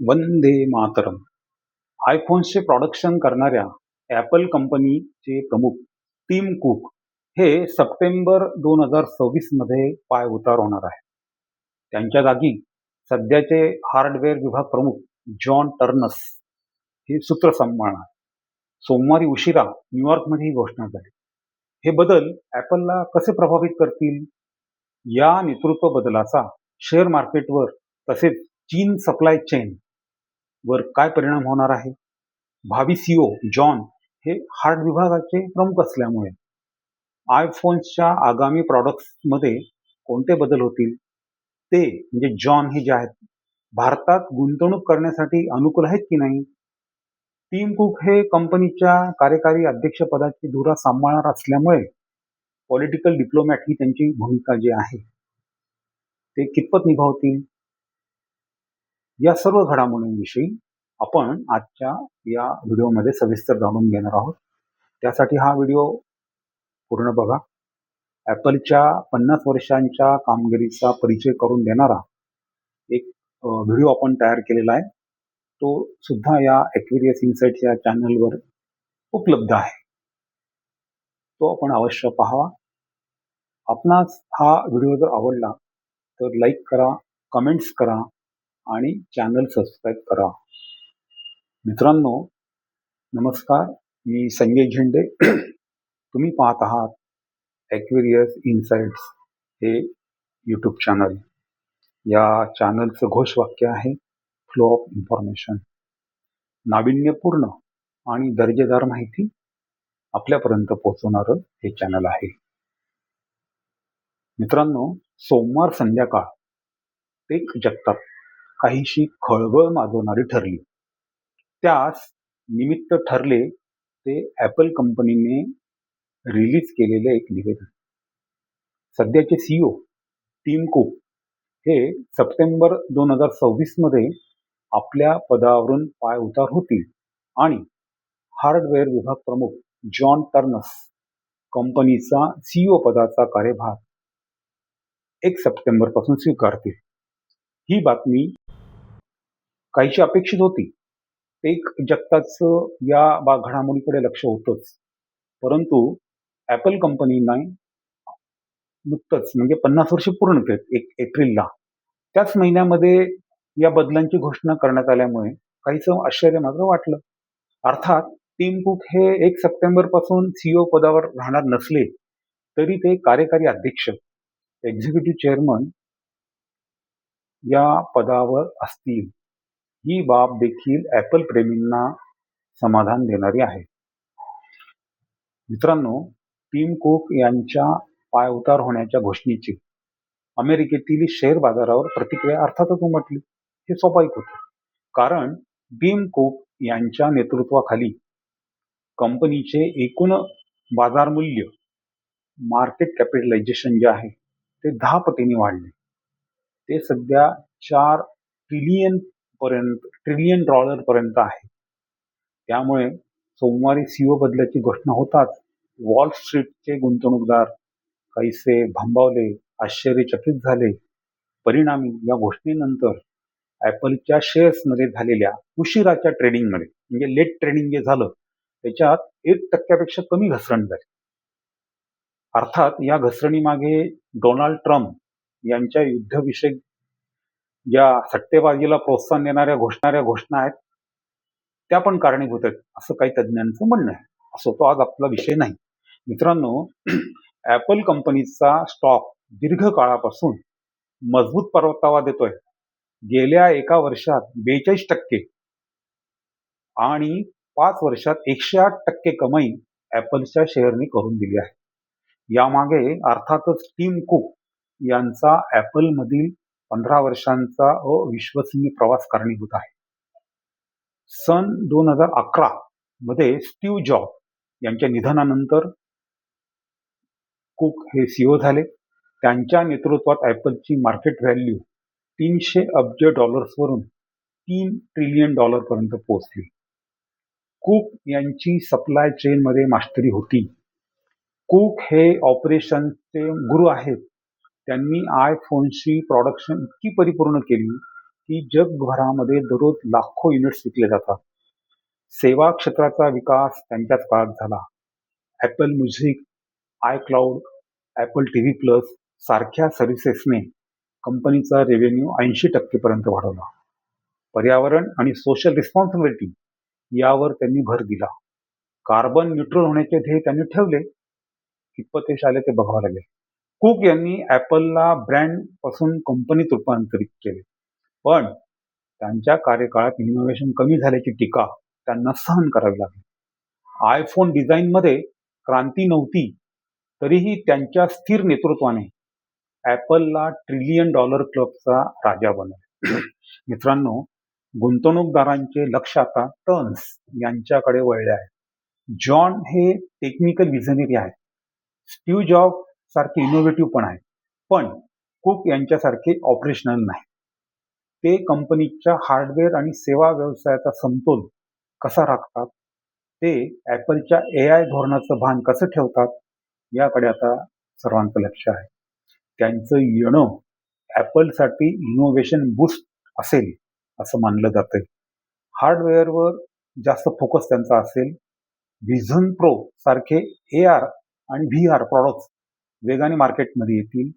Vande Mataram. आयफोन्सचे production करणाऱ्या Apple कंपनीचे प्रमुख टिम कुक हे सप्टेंबर 2026 मध्ये पायउतार होणार आहे. त्यांच्या जागी सध्याचे हार्डवेअर विभाग प्रमुख जॉन टर्नस हे सूत्र सांभाळणार. सोमवारी उशिरा न्यूयॉर्कमध्ये ही घोषणा झाली. हे बदल ॲपलला कसे प्रभावित करतील? या नेतृत्व बदलाचा शेअर मार्केटवर तसेच चीन सप्लाय चेन वर काय परिणाम होणार आहे? भावी सीईओ जॉन हे हार्ड विभागाचे प्रमुख असल्यामुळे आयफोन्सच्या आगामी प्रॉडक्ट्समध्ये कोणते बदल होतील? ते म्हणजे जॉन हे जे आहेत भारतात गुंतवणूक करण्यासाठी अनुकूल आहेत की नाही? टिम कुक हे कंपनीच्या कार्यकारी अध्यक्षपदाची धुरा सांभाळणार असल्यामुळे पॉलिटिकल डिप्लोमॅट ही त्यांची भूमिका जी आहे ते कितपत निभावतील? या सर्व घडामोडींविषयी आपण आजच्या या व्हिडिओमध्ये सविस्तर जाणून घेणार आहोत. त्यासाठी हा व्हिडिओ पूर्ण बघा. ॲपलच्या 50 वर्षांच्या कामगिरीचा परिचय करून देणारा एक व्हिडिओ आपण तयार केलेला आहे. तो सुद्धा या ॲक्वेरियस इन्साइट्स या चॅनलवर उपलब्ध आहे. तो आपण अवश्य पाहावा. आपणास हा व्हिडिओ जर आवडला तर लाईक करा, कमेंट्स करा आणि चॅनल सबस्क्राईब करा. मित्रांनो नमस्कार, मी संजय झेंडे. तुम्ही पाहत आहात ॲक्वेरियस इन्साइट्स हे यूट्यूब चॅनल. या चॅनलचं घोषवाक्य आहे फ्लो ऑफ इन्फॉर्मेशन. नाविन्यपूर्ण आणि दर्जेदार माहिती आपल्यापर्यंत पोहोचवणारं हे चॅनल आहे. मित्रांनो, सोमवार संध्याकाळ टेक जगतात काहीशी खळबळ माजवणारी ठरली. त्यास निमित्त ठरले ते ॲपल कंपनीने रिलीज केलेले एक निवेदन. सध्याचे सीईओ टिम कुक हे सप्टेंबर 2026 मध्ये आपल्या पदावरून पायउतार होतील आणि हार्डवेअर विभाग प्रमुख जॉन टर्नस कंपनीचा सीईओ पदाचा कार्यभार 1 सप्टेंबर पासून स्वीकारतील. ही बातमी काहीशी अपेक्षित होती. टेक जगताचं या घडामोडीकडे लक्ष होतंच, परंतु ॲपल कंपनीने नुकतंच म्हणजे 50 वर्षे पूर्ण केली 1 एप्रिलला. त्याच महिन्यामध्ये या बदलांची घोषणा करण्यात आल्यामुळे काहीसं आश्चर्य मात्र वाटलं. अर्थात टिम कुक हे 1 सप्टेंबर पासून सीईओ पदावर राहणार नसले तरी ते कार्यकारी अध्यक्ष एक्झिक्युटिव्ह चेअरमन या पदावर असतील. ही बाब देखील ॲपल प्रेमींना समाधान देणारी आहे. मित्रांनो, टिम कुक यांच्या पायउतार होण्याच्या घोषणेची अमेरिकेतील शेअर बाजारावर प्रतिक्रिया अर्थातच उमटली. हे स्वाभाविक होते, कारण टिम कुक यांच्या नेतृत्वाखाली कंपनीचे एकूण बाजार मूल्य मार्केट कॅपिटलायझेशन जे आहे ते 10 पटीने वाढले. ते सध्या 4 ट्रिलियन डॉलर पर्यंत आहे. त्यामुळे सोमवारी सीईओ बदलाची घोषणा होताच वॉल स्ट्रीटचे गुंतवणूकदार काहीसे भांबावले, आश्चर्यचकित झाले. परिणामी या घोषणेनंतर ॲपलच्या शेअर्समध्ये झालेल्या उशिराच्या ट्रेडिंगमध्ये म्हणजे लेट ट्रेडिंग जे झालं त्याच्यात 1% कमी घसरण झाली. अर्थात या घसरणीमागे डोनाल्ड ट्रम्प यांच्या युद्धविषयक या सट्टेबाजीला प्रोत्साहन देणाऱ्या घोषणा आहेत त्या पण कारणीभूत आहेत असं काही तज्ज्ञांचं म्हणणं आहे. असो, तो आज आपला विषय नाही. मित्रांनो, ॲपल कंपनीचा स्टॉक दीर्घ काळापासून मजबूत परतावा देतोय. गेल्या एका वर्षात 42% आणि 5 वर्षात 108% कमाई ॲपलच्या शेअरने करून दिली आहे. यामागे अर्थातच टिम कुक यांचा ॲपलमधील 15 वर्षांचा अविश्वसनीय प्रवास कारणीभूत आहे. सन 2011 मध्ये स्टीव्ह जॉब यांच्या निधनानंतर कुक हे सीईओ झाले. त्यांच्या नेतृत्वात ॲपलची मार्केट व्हॅल्यू 300 अब्ज डॉलर्सवरून 3 ट्रिलियन डॉलर पर्यंत पोहोचली. कुक यांची सप्लाय चेनमध्ये मास्टरी होती. कुक हे ऑपरेशनचे गुरु आहेत. त्यांनी आयफोनची प्रोडक्शन इतकी परिपूर्ण केली की जगभरामध्ये दररोज लाखो युनिट्स विकले जातात. सेवा क्षेत्राचा विकास त्यांच्याच काळात झाला. Apple music, iCloud, Apple TV plus सारख्या सर्व्हिसेसने कंपनीचा रेव्हेन्यू 80% पर्यंत वाढवला. पर्यावरण आणि सोशल रिस्पॉन्सिबिलिटी यावर त्यांनी भर दिला. कार्बन न्यूट्रल होण्याचे ध्येय त्यांनी ठेवले. कितपत यश आले ते बघावं लागेल. कुक यांनी ॲपलला ब्रँड पासून कंपनीत रूपांतरित केले, पण त्यांच्या कार्यकाळात इनोव्हेशन कमी झाल्याची टीका त्यांना सहन करावी लागली. आयफोन डिझाईनमध्ये क्रांती नव्हती, तरीही त्यांच्या स्थिर नेतृत्वाने ॲपलला $1 ट्रिलियन क्लबचा राजा बनवले. मित्रांनो, गुंतवणूकदारांचे लक्ष आता टर्न्स यांच्याकडे वळले आहे. जॉन हे टेक्निकल विजनरी आहेत. स्टीव्ह जॉब सारखे इनोव्हेटिव्ह पण आहेत, पण कुक यांच्यासारखे ऑपरेशनल नाही. ते कंपनीच्या हार्डवेअर आणि सेवा व्यवसायाचा समतोल कसा राखतात, ते ॲपलच्या AI धोरणाचं भान कसं ठेवतात, याकडे आता सर्वांचं लक्ष आहे. त्यांचं येणं ॲपलसाठी इनोव्हेशन बूस्ट असेल असं मानलं जातंय. हार्डवेअरवर जास्त फोकस त्यांचा असेल. व्हिजन प्रो सारखे AR आणि VR प्रॉडक्ट्स वेगाने मार्केटमध्ये येतील.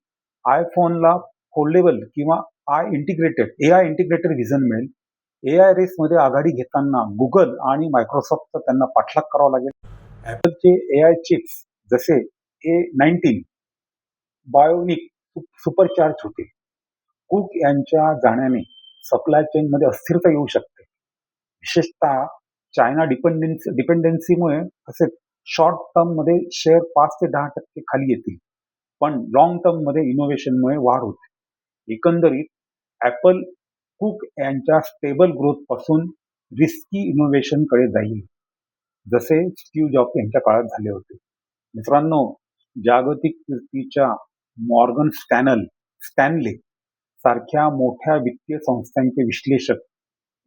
आयफोनला फोल्डेबल किंवा AI इंटिग्रेटेड व्हिजन मिळेल. AI रेसमध्ये आघाडी घेताना गुगल आणि मायक्रोसॉफ्टचा त्यांना पाठलाग करावा लागेल. ॲपलचे AI चिप्स जसे A19 बायोनिक सुपरचार्ज होते. कुक यांच्या जाण्याने सप्लाय चेनमध्ये अस्थिरता येऊ शकते. विशेषतः चायना डिपेंडन्सीमुळे तसेच शॉर्ट टर्ममध्ये शेअर 5 ते 10% खाली येतील, पण लॉंग टर्ममध्ये इनोव्हेशनमुळे वाढ होते. एकंदरीत ॲपल कुक यांच्या स्टेबल ग्रोथ पासून रिस्की इनोव्हेशनकडे जाईल, जसे स्टीव्ह जॉब यांच्या काळात झाले होते. मित्रांनो, जागतिक कीर्तीच्या मॉर्गन स्टॅनले सारख्या मोठ्या वित्तीय संस्थांचे विश्लेषक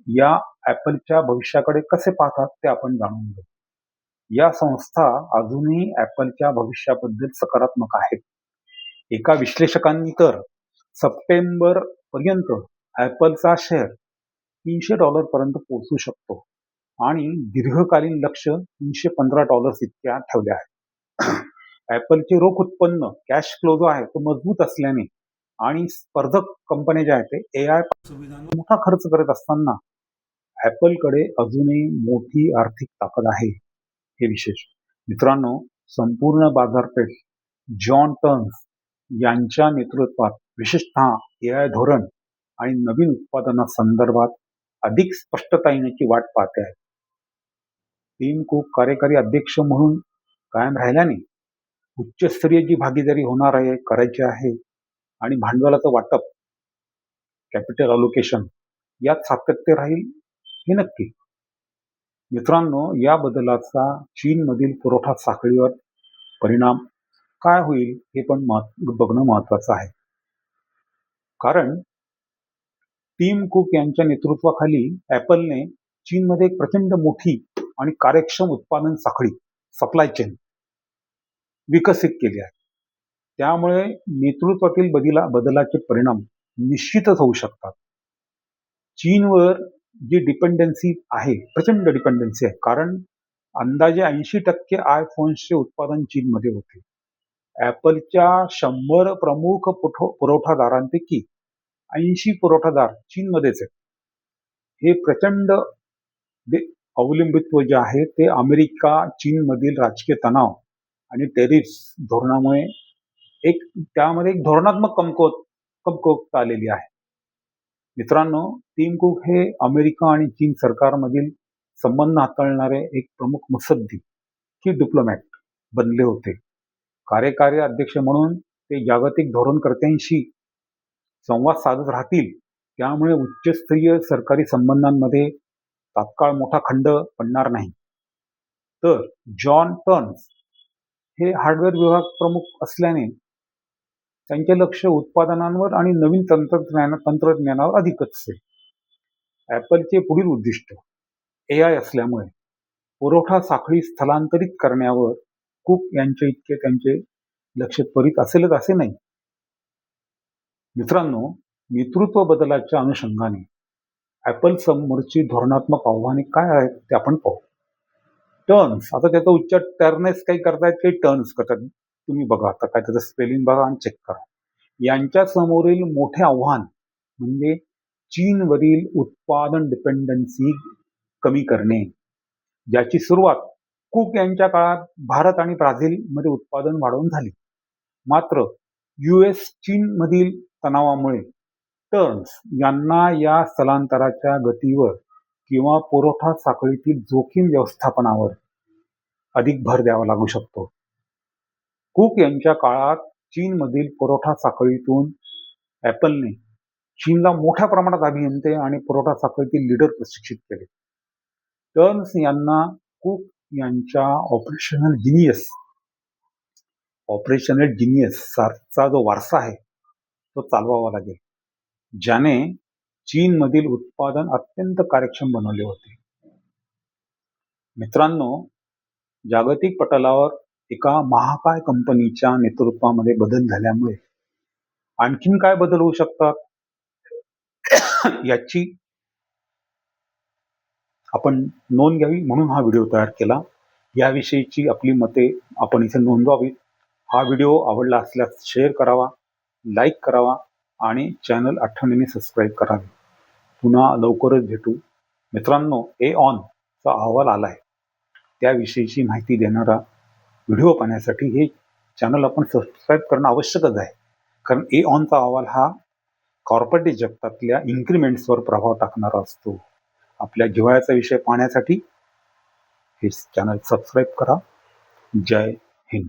या ॲपलच्या भविष्याकडे कसे पाहतात ते आपण जाणून घेऊ. या संस्था अजूनही ॲपलच्या भविष्याबद्दल सकारात्मक आहेत. एका विश्लेषकांनी तर सप्टेंबर पर्यंत ॲपलचा शेअर $300 पर्यंत पोहोचू शकतो आणि दीर्घकालीन लक्ष $315 इतक्या ठेवले आहे. ॲपलचे रोख उत्पन्न कॅश फ्लो जो आहे तो मजबूत असल्याने आणि स्पर्धक कंपन्या ज्या आहेत ते AI सुविधांवर मोठा खर्च करत असताना ॲपलकडे अजूनही मोठी आर्थिक ताकद आहे, हे विशेष. मित्रांनो, संपूर्ण बाजारपेठ जॉन टर्न्स यांच्या नेतृत्वात विशेषतः AI धोरण आणि नवीन उत्पादनासंदर्भात अधिक स्पष्टता येण्याची वाट पाहते आहे. टीम कुक कार्यकारी अध्यक्ष म्हणून कायम राहिल्याने उच्चस्तरीय जी भागीदारी होणार आहे, करायची आहे आणि भांडवलाचं वाटप, कॅपिटल अलोकेशन यात सातत्य राहील हे नक्की. मित्रांनो, या बदलाचा चीनमधील पुरवठा साखळीवर परिणाम काय होईल हे पण बघणं महत्वाचं आहे. कारण टीम कुक यांच्या नेतृत्वाखाली ॲपलने चीनमध्ये एक प्रचंड मोठी आणि कार्यक्षम उत्पादन साखळी सप्लाय चेन विकसित केली आहे. त्यामुळे नेतृत्वातील बदलाचे परिणाम निश्चितच होऊ शकतात. चीनवर जी डिपेंडन्सी आहे, प्रचंड डिपेंडन्सी आहे, कारण अंदाजे 80% आयफोन्सचे उत्पादन चीनमध्ये होते. ॲपलच्या 100 प्रमुख पुरवठादारांपैकी 80 पुरवठादार चीनमध्येच आहेत. हे प्रचंड अवलंबित्व जे आहे ते अमेरिका चीनमधील राजकीय तणाव आणि टेरिफ्स धोरणामुळे त्यामध्ये एक धोरणात्मक कमकुवतता आलेली आहे. मित्रांनो, टीम कुक हे अमेरिका आणि चीन सरकारमधील संबंध हाताळणारे एक प्रमुख मुत्सद्दी की डिप्लोमॅट बनले होते. कार्यकारी अध्यक्ष म्हणून ते जागतिक धोरणकर्त्यांशी संवाद साधत राहतील. त्यामुळे उच्चस्तरीय सरकारी संबंधांमध्ये तात्काळ मोठा खंड पडणार नाही. तर जॉन टर्न्स हे हार्डवेअर विभाग प्रमुख असल्याने त्यांचे लक्ष उत्पादनांवर आणि नवीन तंत्रज्ञानावर अधिकच असेल. ॲपलचे पुढील उद्दिष्ट AI असल्यामुळे पुरवठा साखळी स्थलांतरित करण्यावर कुक यांच्या इतके त्यांचे लक्ष त्वरित असेलच असे नाही. मित्रांनो, नेतृत्व बदलाच्या अनुषंगाने ॲपल समोरची धोरणात्मक आव्हाने काय आहेत ते आपण पाहू. टर्न्स, आता त्याचा उच्चार टर्नेस काही करतायत, काही टर्न्स करतात. तुम्ही बघा आता काय त्याचं स्पेलिंग बघा आणि चेक करा. यांच्या समोरील मोठे आव्हान म्हणजे चीनवरील उत्पादन डिपेंडन्सी कमी करणे, ज्याची सुरुवात कुक यांच्या काळात भारत आणि ब्राझीलमध्ये उत्पादन वाढवून झाली. मात्र US चीनमधील तणावामुळे टर्न्स यांना या स्थलांतराच्या गतीवर किंवा पुरवठा साखळीतील जोखीम व्यवस्थापनावर अधिक भर द्यावा लागू शकतो. कुक यांच्या काळात चीनमधील पुरवठा साखळीतून ॲपलने चीनला मोठ्या प्रमाणात अभियंते आणि पुरवठा साखळीतील लीडर प्रशिक्षित केले. टर्न्स यांना कुक यांच्या ऑपरेशनल जिनियस सारखा जो वारसा आहे तो चालवावा लागेल, ज्याने चीनमधील उत्पादन अत्यंत कार्यक्षम बनवले होते. मित्रांनो, जागतिक पटलावर एका महाकाय कंपनीच्या नेतृत्वामध्ये बदल झाल्यामुळे आणखीन काय बदल होऊ शकतात याची आपण नोंद घ्यावी म्हणून हा व्हिडिओ तयार केला. याविषयीची आपली मते आपण इथे नोंदवावीत. हा व्हिडिओ आवडला असल्यास शेअर करावा, लाईक करावा आणि चॅनल आठवणीने सबस्क्राईब करावे. पुन्हा लवकरच भेटू. मित्रांनो, AONचा अहवाल आला आहे, त्याविषयीची माहिती देणारा व्हिडिओ पाहण्यासाठी हे चॅनल आपण सबस्क्राईब करणं आवश्यकच आहे. कारण AONचा अहवाल हा कॉर्पोरेट जगतातल्या इन्क्रिमेंट्सवर प्रभाव टाकणारा असतो. आपल्या जिव्हाळ्याचा विषय पाहण्यासाठी हे चॅनल सबस्क्राईब करा. जय हिंद.